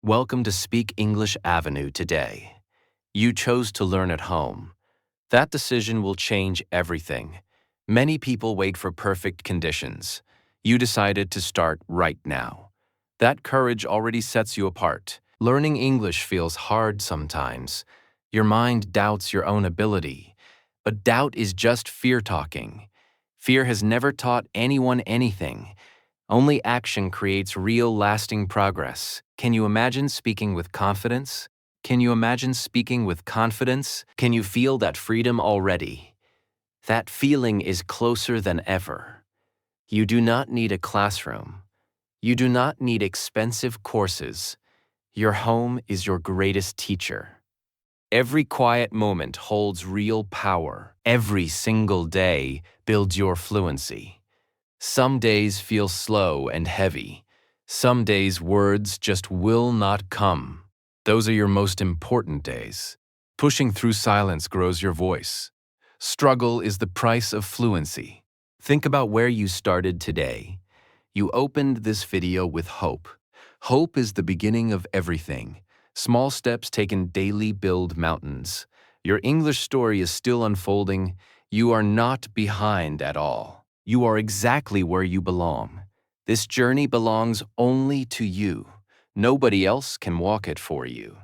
Welcome to Speak English Avenue today. You chose to learn at home. That decision will change everything. Many people wait for perfect conditions. You decided to start right now. That courage already sets you apart. Learning English feels hard sometimes. Your mind doubts your own ability. But doubt is just fear talking. Fear has never taught anyone anything. Only action creates real, lasting progress. Can you imagine speaking with confidence? Can you imagine speaking with confidence? Can you feel that freedom already? That feeling is closer than ever. You do not need a classroom. You do not need expensive courses. Your home is your greatest teacher. Every quiet moment holds real power. Every single day builds your fluency. Some days feel slow and heavy. Some days words just will not come. Those are your most important days. Pushing through silence grows your voice. Struggle is the price of fluency. Think about where you started today. You opened this video with hope. Hope is the beginning of everything. Small steps taken daily build mountains. Your English story is still unfolding. You are not behind at all. You are exactly where you belong. This journey belongs only to you. Nobody else can walk it for you.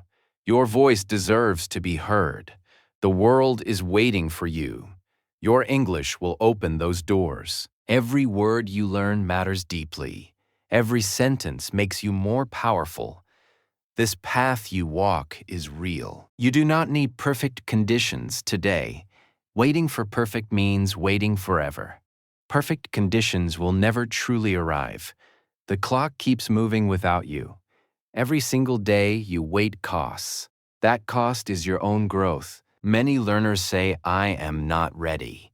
Your voice deserves to be heard. The world is waiting for you. Your English will open those doors. Every word you learn matters deeply. Every sentence makes you more powerful. This path you walk is real. You do not need perfect conditions today. Waiting for perfect means waiting forever. Perfect conditions will never truly arrive. The clock keeps moving without you. Every single day you wait costs. That cost is your own growth. Many learners say, "I am not ready."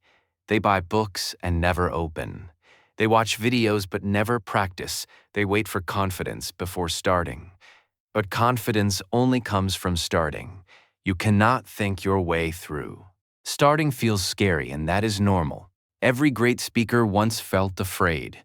They buy books and never open. They watch videos but never practice. They wait for confidence before starting. But confidence only comes from starting. You cannot think your way through. Starting feels scary, and that is normal. Every great speaker once felt afraid.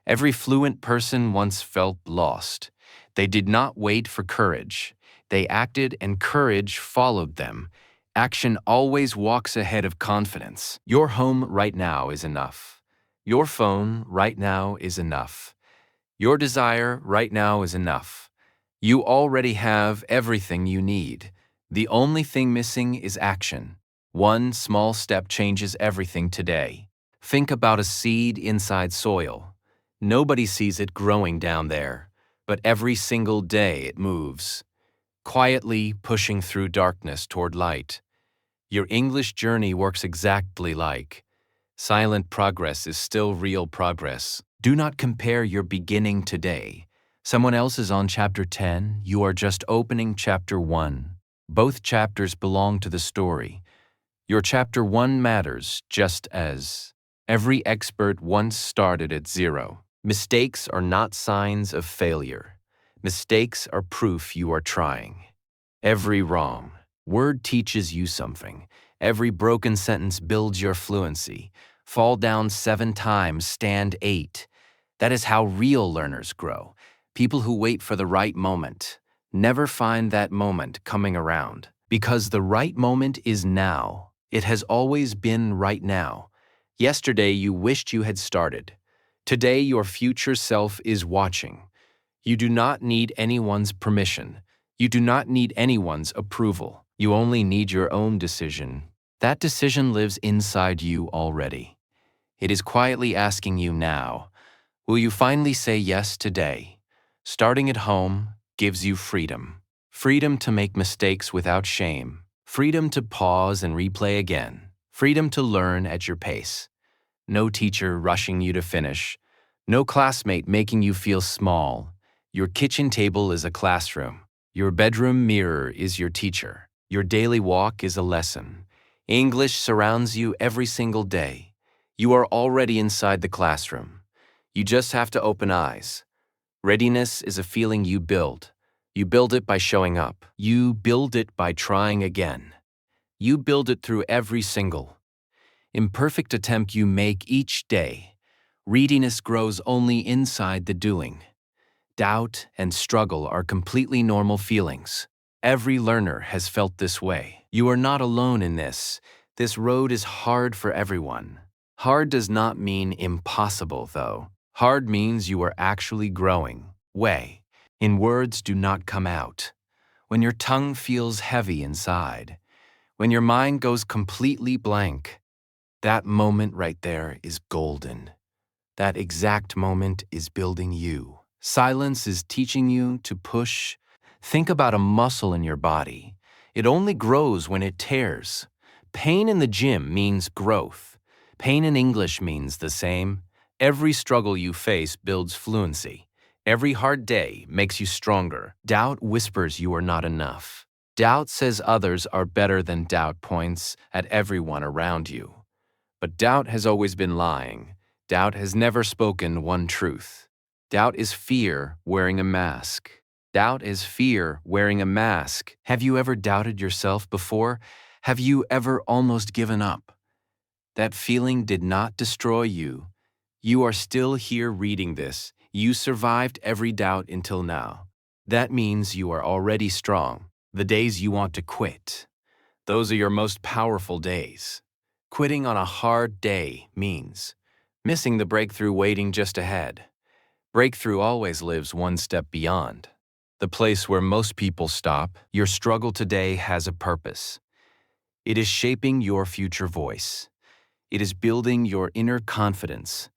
Every fluent person once felt lost. They did not wait for courage. They acted, and courage followed them. Action always walks ahead of confidence. Your home right now is enough. Your phone right now is enough. Your desire right now is enough. You already have everything you need. The only thing missing is action. One small step changes everything today. Think about a seed inside soil. Nobody sees it growing down there, but every single day it moves, quietly pushing through darkness toward light. Your English journey works exactly like silent progress is still real progress. Do not compare your beginning today. Someone else is on chapter 10, you are just opening chapter 1. Both chapters belong to the story. Your chapter 1 matters just as every expert once started at zero. Mistakes are not signs of failure. Mistakes are proof you are trying. Every wrong word teaches you something. Every broken sentence builds your fluency. Fall down 7 times, stand 8. That is how real learners grow. People who wait for the right moment never find that moment coming around. Because the right moment is now. It has always been right now. Yesterday you wished you had started. Today your future self is watching. You do not need anyone's permission. You do not need anyone's approval. You only need your own decision. That decision lives inside you already. It is quietly asking you now, will you finally say yes today? Starting at home gives you freedom. Freedom to make mistakes without shame. Freedom to pause and replay again. Freedom to learn at your pace. No teacher rushing you to finish. No classmate making you feel small. Your kitchen table is a classroom. Your bedroom mirror is your teacher. Your daily walk is a lesson. English surrounds you every single day. You are already inside the classroom. You just have to open eyes. Readiness is a feeling you build. You build it by showing up. You build it by trying again. You build it through every single imperfect attempt you make each day. Readiness grows only inside the doing. Doubt and struggle are completely normal feelings. Every learner has felt this way. You are not alone in this. This road is hard for everyone. Hard does not mean impossible, though. Hard means you are actually growing. Way. In words do not come out. When your tongue feels heavy inside. When your mind goes completely blank. That moment right there is golden. That exact moment is building you. Silence is teaching you to push. Think about a muscle in your body. It only grows when it tears. Pain in the gym means growth. Pain in English means the same. Every struggle you face builds fluency. Every hard day makes you stronger. Doubt whispers you are not enough. Doubt says others are better than doubt points at everyone around you. But doubt has always been lying. Doubt has never spoken one truth. Doubt is fear wearing a mask. Doubt is fear wearing a mask. Have you ever doubted yourself before? Have you ever almost given up? That feeling did not destroy you. You are still here reading this. You survived every doubt until now. That means you are already strong. The days you want to quit, those are your most powerful days. Quitting on a hard day means missing the breakthrough waiting just ahead. Breakthrough always lives one step beyond. The place where most people stop, your struggle today has a purpose. It is shaping your future voice. It is building your inner confidence.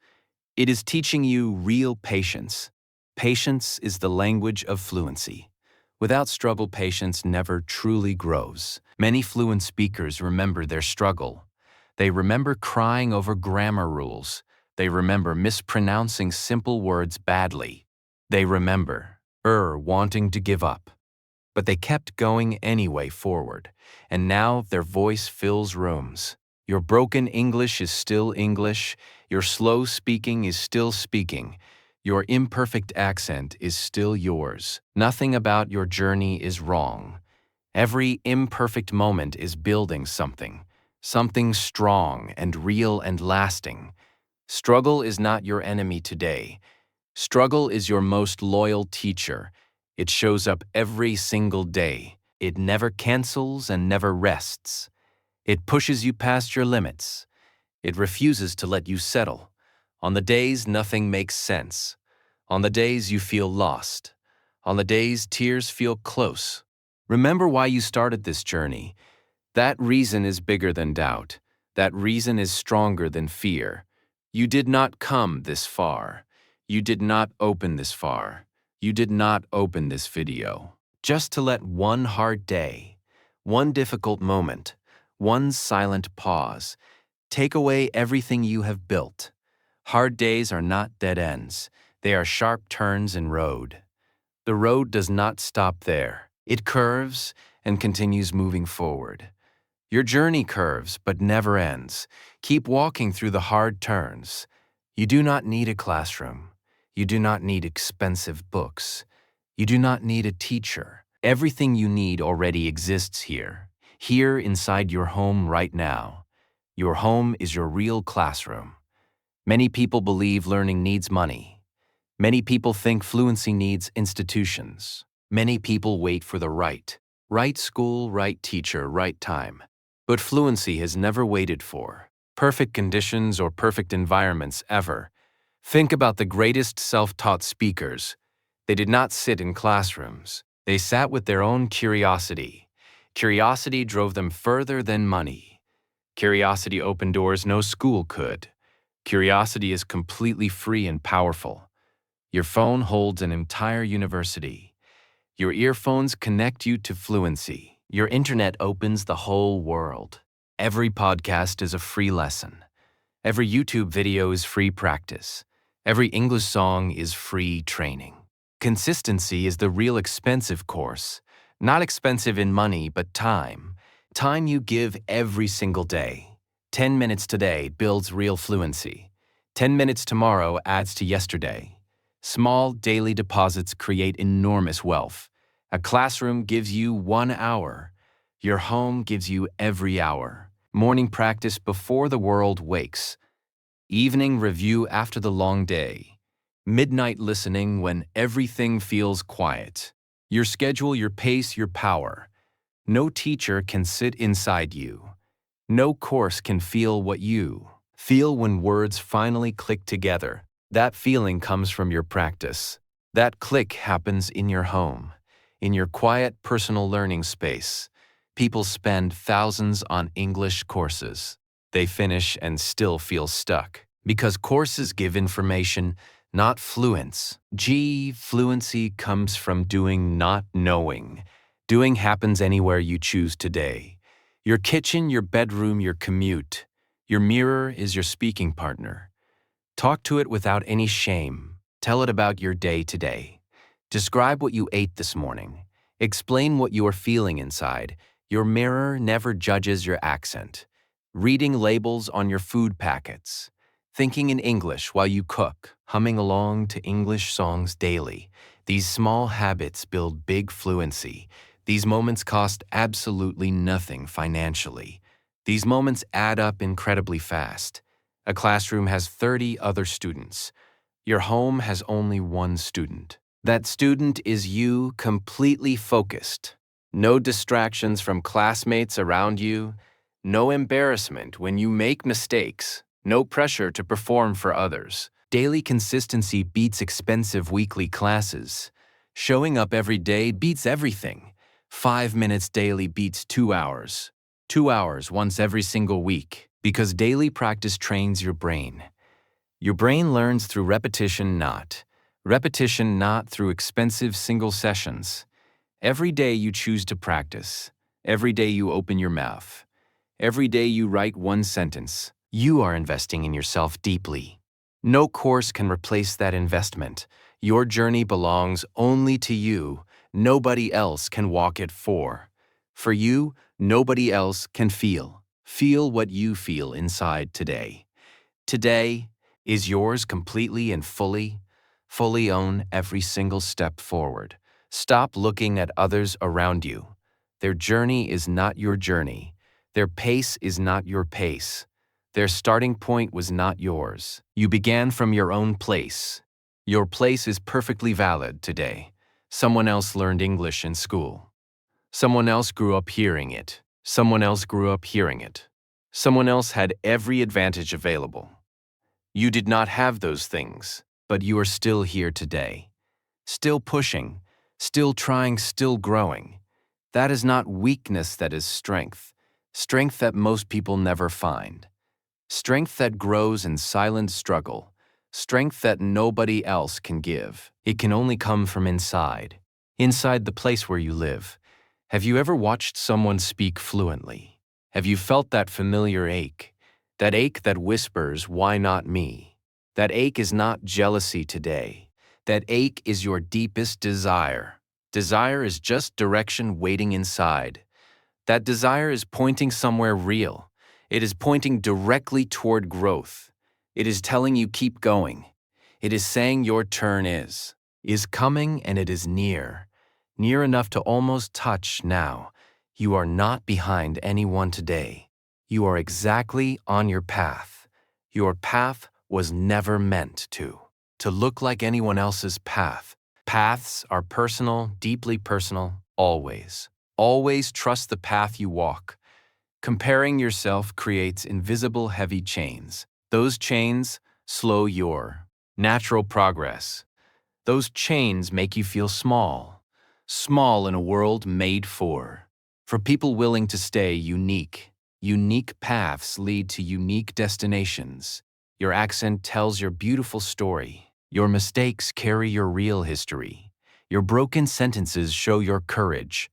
It is teaching you real patience. Patience is the language of fluency. Without struggle, patience never truly grows. Many fluent speakers remember their struggle. They remember crying over grammar rules. They remember mispronouncing simple words badly. They remember wanting to give up. But they kept going anyway forward, and now their voice fills rooms. Your broken English is still English. Your slow speaking is still speaking. Your imperfect accent is still yours. Nothing about your journey is wrong. Every imperfect moment is building something strong and real and lasting. Struggle is not your enemy today. Struggle is your most loyal teacher. It shows up every single day. It never cancels and never rests. It pushes you past your limits. It refuses to let you settle. On the days nothing makes sense. On the days you feel lost. On the days tears feel close. Remember why you started this journey. That reason is bigger than doubt. That reason is stronger than fear. You did not come this far. You did not open this far. You did not open this video just to let one hard day, one difficult moment, one silent pause take away everything you have built. Hard days are not dead ends. They are sharp turns in road. The road does not stop there. It curves and continues moving forward. Your journey curves but never ends. Keep walking through the hard turns. You do not need a classroom. You do not need expensive books. You do not need a teacher. Everything you need already exists here inside your home right now. Your home is your real classroom. Many people believe learning needs money. Many people think fluency needs institutions. Many people wait for the right school, right teacher, right time. But fluency has never waited for perfect conditions or perfect environments ever. Think about the greatest self-taught speakers. They did not sit in classrooms. They sat with their own curiosity. Curiosity drove them further than money. Curiosity opened doors no school could. Curiosity is completely free and powerful. Your phone holds an entire university. Your earphones connect you to fluency. Your internet opens the whole world. Every podcast is a free lesson. Every YouTube video is free practice. Every English song is free training. Consistency is the real expensive course. Not expensive in money, but time. Time you give every single day. 10 minutes today builds real fluency. 10 minutes tomorrow adds to yesterday. Small daily deposits create enormous wealth. A classroom gives you 1 hour. Your home gives you every hour. Morning practice before the world wakes. Evening review after the long day. Midnight listening when everything feels quiet. Your schedule, your pace, your power. No teacher can sit inside you. No course can feel what you feel when words finally click together. That feeling comes from your practice. That click happens in your home, in your quiet personal learning space. People spend thousands on English courses. They finish and still feel stuck because courses give information, not fluence. Fluency comes from doing, not knowing. Doing happens anywhere you choose today. Your kitchen, your bedroom, your commute. Your mirror is your speaking partner. Talk to it without any shame. Tell it about your day today. Describe what you ate this morning. Explain what you are feeling inside. Your mirror never judges your accent. Reading labels on your food packets. Thinking in English while you cook. Humming along to English songs daily. These small habits build big fluency. These moments cost absolutely nothing financially. These moments add up incredibly fast. A classroom has 30 other students. Your home has only one student. That student is you, completely focused. No distractions from classmates around you. No embarrassment when you make mistakes. No pressure to perform for others. Daily consistency beats expensive weekly classes. Showing up every day beats everything. 5 minutes daily beats 2 hours. 2 hours once every single week. Because daily practice trains your brain. Your brain learns through repetition, not through expensive single sessions. Every day you choose to practice. Every day you open your mouth. Every day you write one sentence. You are investing in yourself deeply. No course can replace that investment. Your journey belongs only to you. Nobody else can walk it for. For you, nobody else can feel. Feel what you feel inside today. Today is yours completely and fully. Fully own every single step forward. Stop looking at others around you. Their journey is not your journey. Their pace is not your pace. Their starting point was not yours. You began from your own place. Your place is perfectly valid today. Someone else learned English in school. Someone else grew up hearing it. Someone else grew up hearing it. Someone else had every advantage available. You did not have those things, but you are still here today. Still pushing, still trying, still growing. That is not weakness, that is strength. Strength that most people never find. Strength that grows in silent struggle. Strength that nobody else can give. It can only come from inside. Inside the place where you live. Have you ever watched someone speak fluently? Have you felt that familiar ache? That ache that whispers, "Why not me?" That ache is not jealousy today. That ache is your deepest desire. Desire is just direction waiting inside. That desire is pointing somewhere real. It is pointing directly toward growth. It is telling you keep going. It is saying your turn is coming, and it is near. Near enough to almost touch now. You are not behind anyone today. You are exactly on your path. Your path was never meant to look like anyone else's path. Paths are personal, deeply personal, always. Always trust the path you walk. Comparing yourself creates invisible heavy chains. Those chains slow your natural progress. Those chains make you feel small. Small in a world made for people willing to stay unique. Unique paths lead to unique destinations. Your accent tells your beautiful story. Your mistakes carry your real history. Your broken sentences show your courage.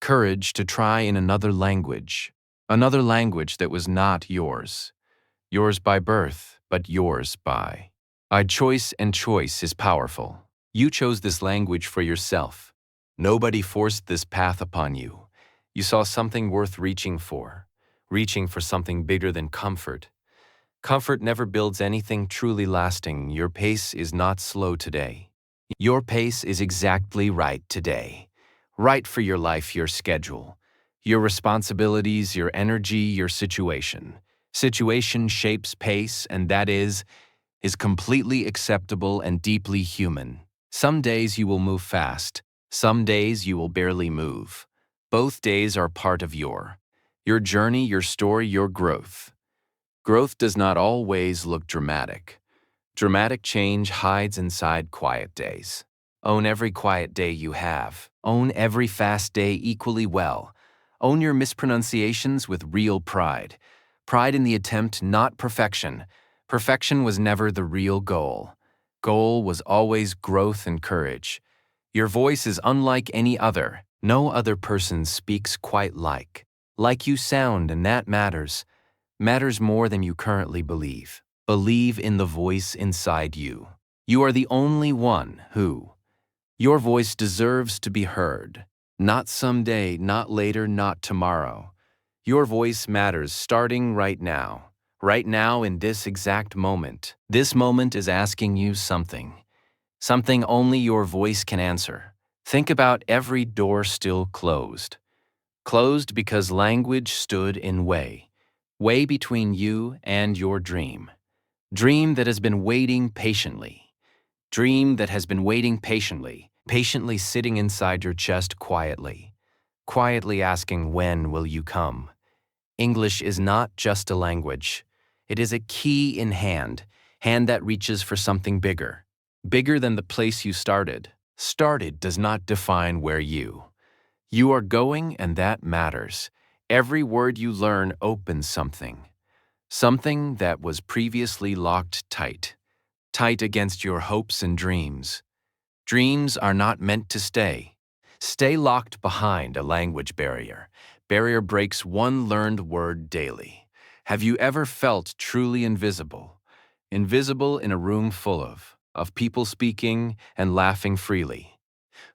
Courage to try in another language that was not yours. Yours by birth, but yours by choice, and choice is powerful. You chose this language for yourself. Nobody forced this path upon you. You saw something worth reaching for something bigger than comfort. Comfort never builds anything truly lasting. Your pace is not slow today. Your pace is exactly right today. Right for your life, your schedule, your responsibilities, your energy, your situation. Situation shapes pace, and that is is completely acceptable and deeply human. Some days you will move fast. Some days you will barely move. Both days are part of your journey, your story, your growth. Growth does not always look dramatic. Dramatic change hides inside quiet days. Own every quiet day you have. Own every fast day equally well. Own your mispronunciations with real pride. Pride in the attempt, not perfection. Perfection was never the real goal. Goal was always growth and courage. Your voice is unlike any other. No other person speaks quite like you sound, and that matters more than you currently believe. Believe in the voice inside you. You are the only one who. Your voice deserves to be heard. Not someday, not later, not tomorrow. Your voice matters starting right now. Right now in this exact moment. This moment is asking you something. Something only your voice can answer. Think about every door still closed. Closed because language stood in way between you and your dream. Dream that has been waiting patiently. Dream that has been waiting patiently sitting inside your chest quietly asking, when will you come? English is not just a language. It is a key in hand that reaches for something bigger than the place you started. Started does not define where you are going, and that matters. Every word you learn opens something that was previously locked tight against your hopes and dreams. Dreams are not meant to stay locked behind a language barrier. Barrier breaks one learned word daily. Have you ever felt truly invisible? Invisible in a room full of people speaking and laughing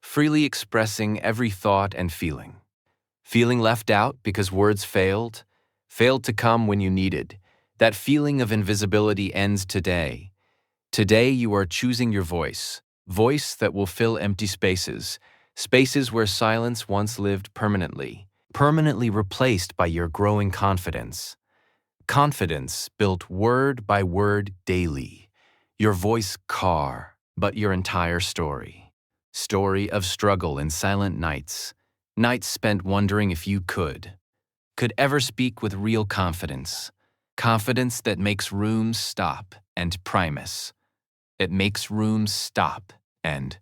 freely expressing every thought and feeling. Feeling left out because words failed to come when you needed. That feeling of invisibility ends today. Today you are choosing your voice that will fill empty spaces where silence once lived permanently replaced by your growing confidence. Confidence built word by word daily. Your voice but your entire story. Story of struggle and silent nights spent wondering if you could ever speak with real confidence. Confidence that makes rooms stop and primus. It makes rooms stop and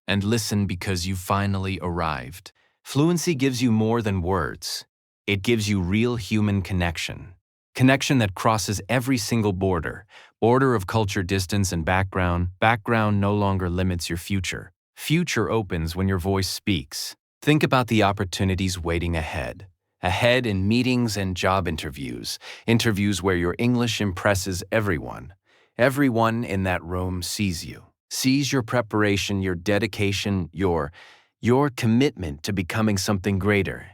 listen because you finally arrived. Fluency gives you more than words. It gives you real human connection. Connection that crosses every single border of culture, distance, and background. Background no longer limits your future. Future opens when your voice speaks. Think about the opportunities waiting ahead in meetings and job interviews where your English impresses everyone. Everyone in that room sees your preparation, your dedication, your commitment to becoming something greater.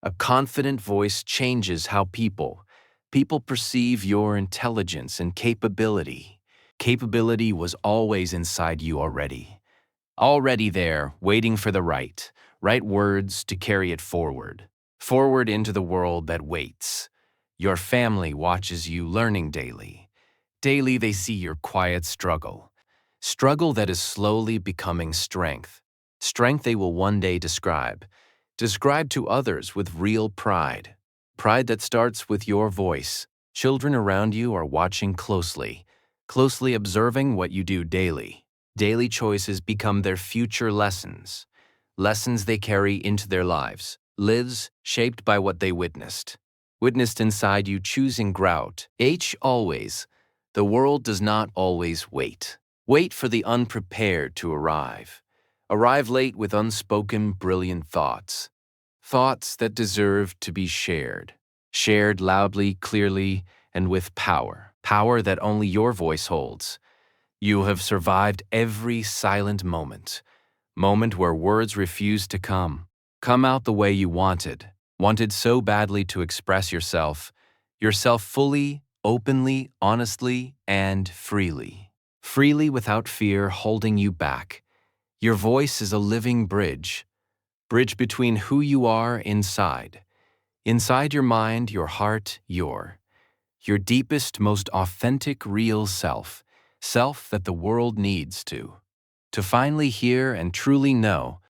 A confident voice changes how people perceive your intelligence and capability. Capability was always inside you already there, waiting for the right words to carry it forward into the world that waits. Your family watches you learning daily. Daily they see your quiet struggle that is slowly becoming strength they will one day describe to others with real pride that starts with your voice. Children around you are watching closely observing what you do daily. Daily choices become their future lessons they carry into their lives shaped by what they witnessed inside you, choosing grout. Always. The world does not always wait for the unprepared to arrive late with unspoken brilliant thoughts that deserve to be shared loudly, clearly, and with power that only your voice holds. You have survived every silent moment where words refused to come out the way you wanted so badly to express yourself fully, openly, honestly, and freely without fear holding you back. Your voice is a living bridge between who you are inside your mind, your heart, your deepest, most authentic, real self. self that the world needs to finally hear and truly know